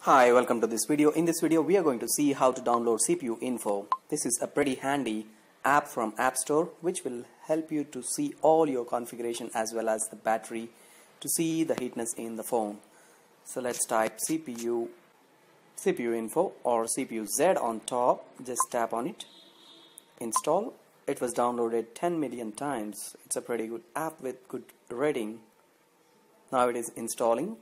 Hi, welcome to this video. In this video, we are going to see how to download CPU info. This is a pretty handy app from App Store which will help you to see all your configuration as well as the battery to see the heatness in the phone. So let's type CPU info or CPU Z on top. Just tap on it. Install. It was downloaded 10 million times. It's a pretty good app with good rating. Now it is installing.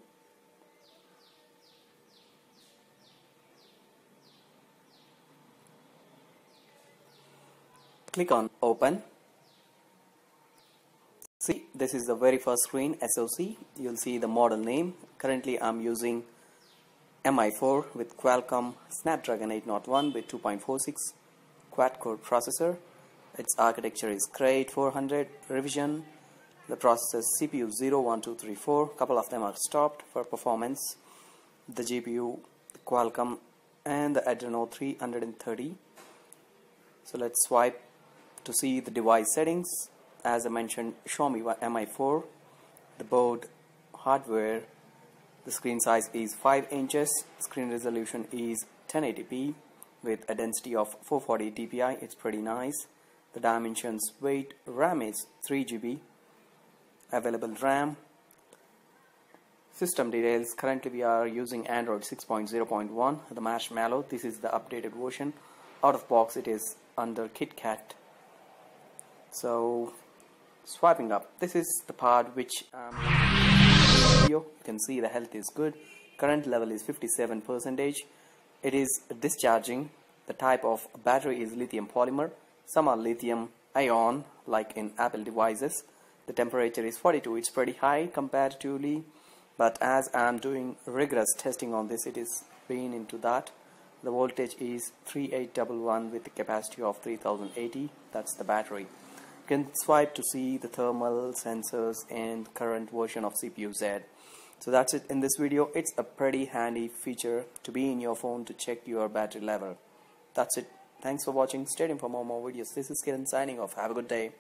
Click on open. See, this is the very first screen, SoC. You'll see the model name. Currently I'm using MI4 with Qualcomm Snapdragon 801 with 2.46 quad-core processor. Its architecture is Cray 400 revision. The processors CPU 0, 1, 2, 3, 4. Couple of them are stopped for performance. The GPU Qualcomm and the Adreno 330. So let's swipe to see the device settings. As I mentioned, Xiaomi Mi4. The board hardware, the screen size is 5 inches. Screen resolution is 1080p with a density of 440 dpi. It's pretty nice. The dimensions, weight, RAM is 3 GB. Available RAM. System details. Currently we are using Android 6.0.1, the Marshmallow. This is the updated version. Out of box it is under KitKat. So swiping up, this is the part which you can see the health is good. Current level is 57%. It is discharging. The type of battery is lithium polymer. Some are lithium ion like in Apple devices. The temperature is 42. It's pretty high comparatively, but as I'm doing rigorous testing on this, it is being into that. The voltage is 3811 with the capacity of 3080. That's the battery. You can swipe to see the thermal sensors and current version of CPU Z. So that's it in this video. It's a pretty handy feature to be in your phone to check your battery level. That's it. Thanks for watching. Stay tuned for more videos. This is Kiran signing off. Have a good day.